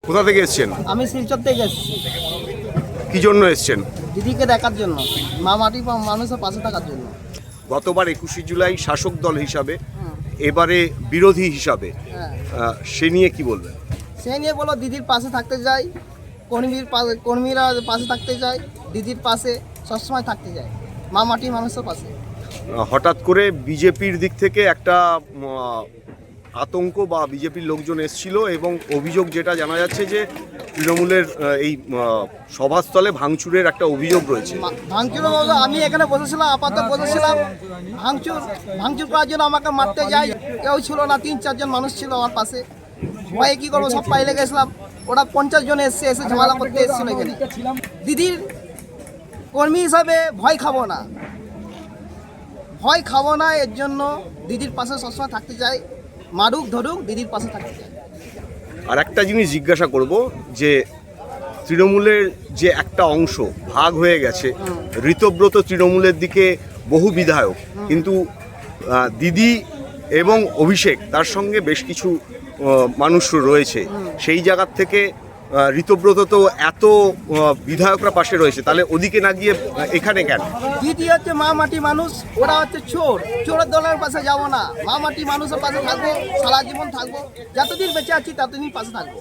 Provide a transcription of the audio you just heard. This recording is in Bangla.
কোথা থেকে এসেছেন? আমি শিলচর থেকে এসেছি কি জন্য এসেছেন? দিদিকে দেখার জন্য, মা মাটি মানুষের পাশে থাকার জন্য। গতবার 21শে জুলাই শাসক দল হিসাবে, এবারে বিরোধী হিসাবে, হ্যাঁ, সে নিয়ে কি বলবেন? সেই নিয়ে বলো দিদির পাশে থাকতে চাই, কর্মীরা পাশে থাকতে চাই, দিদির পাশে সবসময় থাকতে চাই, মা মাটি মানুষের পাশে। হঠাৎ করে বিজেপির দিক থেকে একটা আতঙ্ক বা বিজেপির লোকজন এসেছিল এবং অভিযোগ যেটা জানা যাচ্ছে যে তৃণমূলের এই সভাস্থলে ভাঙচুরের একটা অভিযোগ রয়েছে। ভাঙচুর বলো, আমি এখানে বসেছিলাম, আপাতত বসেছিলাম, ভাঙচুর করার জন্য আমাকে মারতে যায়, কেউ ছিল না, 3-4 জন মানুষ ছিল আমার পাশে। ভয়ে কী করবো, সব পাইলে গেছিলাম। ওরা 50 জন এসে ঝামেলা করতে এসেছিল এখানে। দিদির কর্মী হিসাবে ভয় খাবো না, এর জন্য দিদির পাশে সবসময় থাকতে চাই, মারুক ধরুক দিদির পাশে থাকতে চাই। আর একটা জিনিস জিজ্ঞাসা করব যে তৃণমূলের যে একটা অংশ ভাগ হয়ে গেছে, ঋতব্রত তৃণমূলের দিকে বহু বিধায়ক, কিন্তু দিদি এবং অভিষেক তার সঙ্গে বেশ কিছু মানুষ রয়েছে, সেই জায়গাার থেকে ঋতব্রত তো এত বিধায়করা পাশে রয়েছে, তাহলে ওদিকে না গিয়ে এখানে কেন? দিদি হচ্ছে মা মাটি মানুষ, ওরা হচ্ছে চোরের দলের পাশে যাবো না, মা মাটি মানুষের পাশে থাকবো, সারা জীবন থাকবো, যতদিন বেঁচে আছি ততদিন পাশে থাকবো।